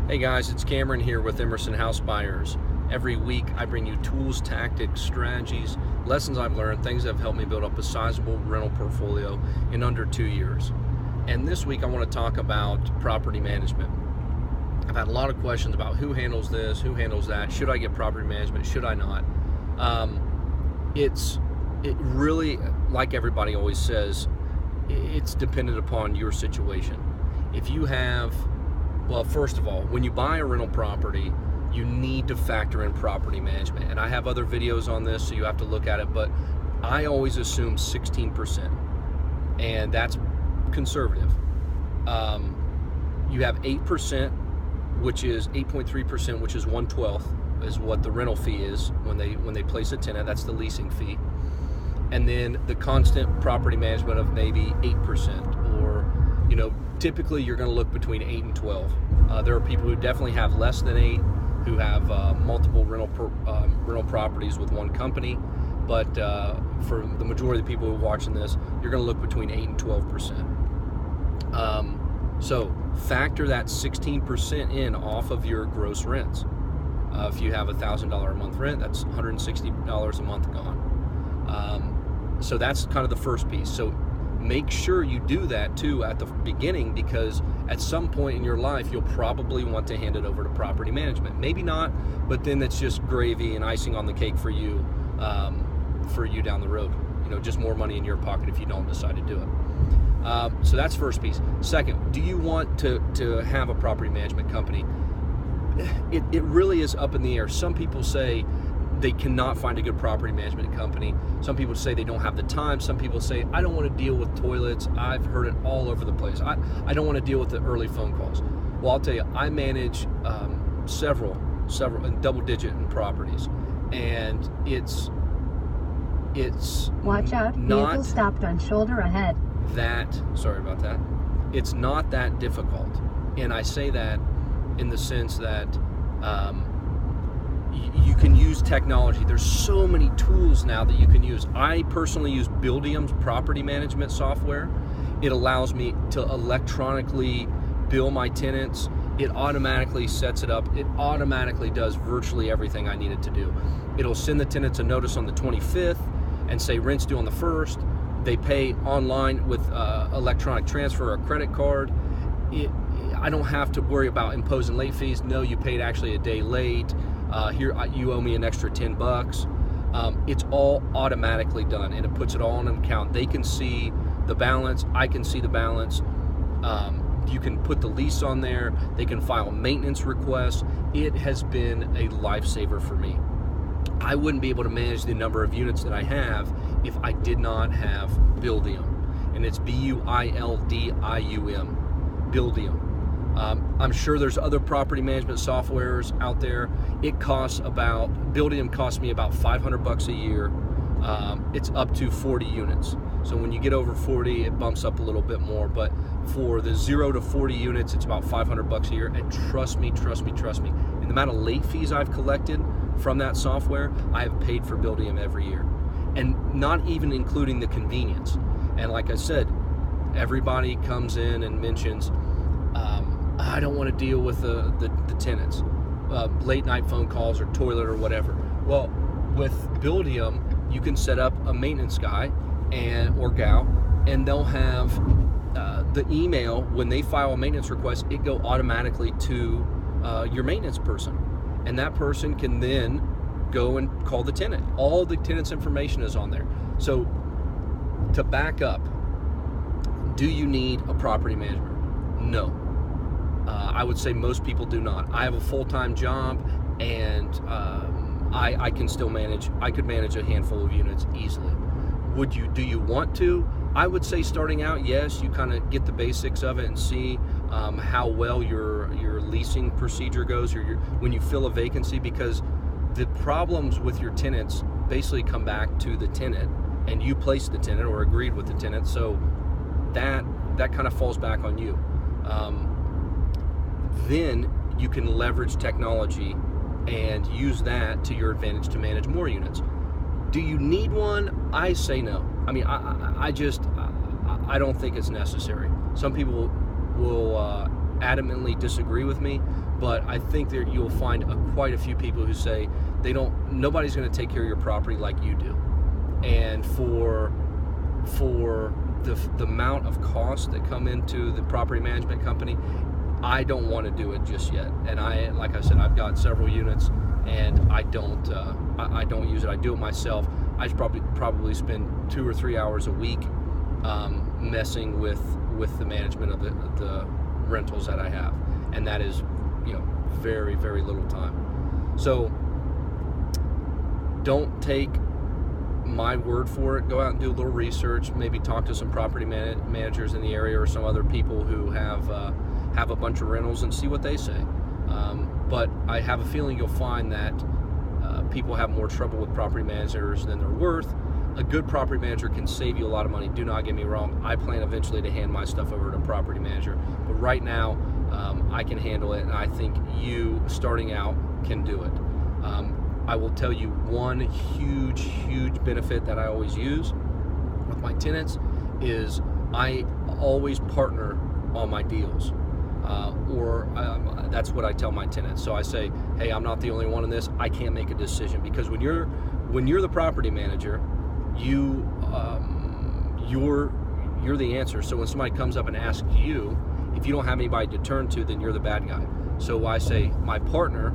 Hey guys, it's Cameron here with Emerson House Buyers. Every week I bring you tools, tactics, strategies, lessons I've learned, things that have helped me build up a sizable rental portfolio in under 2 years. And this week I want to talk about property management. I've had a lot of questions about who handles this, who handles that, should I get property management, should I not? It really, like everybody always says, it's dependent upon your situation. If you have Well, first of all, when you buy a rental property, you need to factor in property management. And I have other videos on this, so you have to look at it, but I always assume 16%, and that's conservative. You have 8%, which is 8.3%, which is 1/12, is what the rental fee is when they place a tenant. That's the leasing fee. And then the constant property management of maybe 8%, or typically you're going to look between 8 and 12. There are people who definitely have less than 8, who have multiple rental properties with one company, but for the majority of the people who are watching this, you're going to look between 8 and 12%. So factor that 16% in off of your gross rents. If you have $1,000 a month rent, that's $160 a month gone. So that's kind of the first piece. So make sure you do that too at the beginning, because at some point in your life you'll probably want to hand it over to property management. Maybe not, but then that's just gravy and icing on the cake for you down the road. Just more money in your pocket if you don't decide to do it. So that's first piece. Second, do you want to have a property management company? It really is up in the air. Some people say they cannot find a good property management company. Some people say they don't have the time. Some people say, I don't want to deal with toilets. I've heard it all over the place. I don't want to deal with the early phone calls. Well, I'll tell you, I manage several double-digit properties, and it's watch out, vehicle stopped on shoulder ahead. Sorry about that. It's not that difficult, and I say that in the sense that you can use technology. There's so many tools now that you can use. I personally use Buildium's property management software. It allows me to electronically bill my tenants. It automatically sets it up. It automatically does virtually everything I need it to do. It'll send the tenants a notice on the 25th and say rent's due on the 1st. They pay online with electronic transfer or credit card. I don't have to worry about imposing late fees. No, you paid actually a day late. Here you owe me an extra $10. It's all automatically done, and it puts it all on an account. They can see the balance. I can see the balance. You can put the lease on there. They can file maintenance requests. It has been a lifesaver for me. I wouldn't be able to manage the number of units that I have if I did not have Buildium, and it's Buildium. Buildium. I'm sure there's other property management softwares out there. Buildium costs me about $500 a year. It's up to 40 units. So when you get over 40, it bumps up a little bit more. But for the 0 to 40 units, it's about $500 a year. And trust me, in the amount of late fees I've collected from that software, I have paid for Buildium every year. And not even including the convenience. And like I said, everybody comes in and mentions, I don't want to deal with the tenants, late night phone calls or toilet or whatever. Well, with Buildium, you can set up a maintenance guy or gal, and they'll have the email when they file a maintenance request. It go automatically to your maintenance person, and that person can then go and call the tenant. All the tenant's information is on there. So to back up, do you need a property management? No. I would say most people do not. I have a full-time job, and I can still manage. I could manage a handful of units easily. Do you want to? I would say starting out, yes. You kind of get the basics of it and see how well your leasing procedure goes, or when you fill a vacancy, because the problems with your tenants basically come back to the tenant, and you placed the tenant or agreed with the tenant, so that kind of falls back on you. Then you can leverage technology and use that to your advantage to manage more units. Do you need one? I say no. I mean, I don't think it's necessary. Some people will adamantly disagree with me, but I think that you'll find quite a few people who say nobody's going to take care of your property like you do. And for the amount of costs that come into the property management company, I don't want to do it just yet. And like I said, I've got several units, and I don't use it. I do it myself. I probably spend 2 or 3 hours a week messing with the management of the rentals that I have, and that is, very, very little time. So don't take my word for it. Go out and do a little research. Maybe talk to some property managers in the area or some other people who have a bunch of rentals and see what they say. But I have a feeling you'll find that people have more trouble with property managers than they're worth. A good property manager can save you a lot of money. Do not get me wrong. I plan eventually to hand my stuff over to a property manager, but right now I can handle it, and I think you starting out can do it. I will tell you one huge benefit that I always use with my tenants is I always partner on my deals. That's what I tell my tenants. So I say, hey, I'm not the only one in this. I can't make a decision, because when you're the property manager, you're the answer. So when somebody comes up and asks you, if you don't have anybody to turn to, then you're the bad guy. So I say my partner,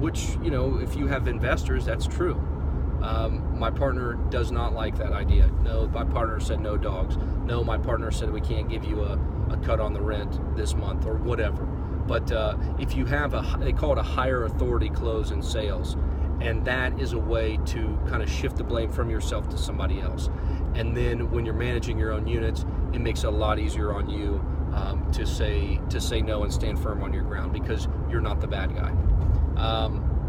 which, if you have investors, that's true. My partner does not like that idea. No, my partner said no dogs. No, my partner said we can't give you a cut on the rent this month, or whatever. But if you have they call it a higher authority close in sales, and that is a way to kind of shift the blame from yourself to somebody else. And then when you're managing your own units, it makes it a lot easier on you to say no and stand firm on your ground, because you're not the bad guy.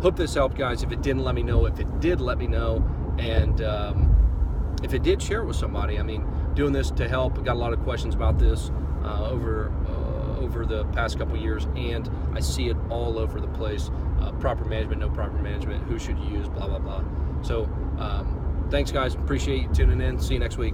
Hope this helped, guys. If it didn't, let me know. If it did, let me know. And if it did, share it with somebody. I mean, doing this to help. I got a lot of questions about this over the past couple years, and I see it all over the place. Proper management, no proper management, who should you use, blah, blah, blah. So thanks, guys. Appreciate you tuning in. See you next week.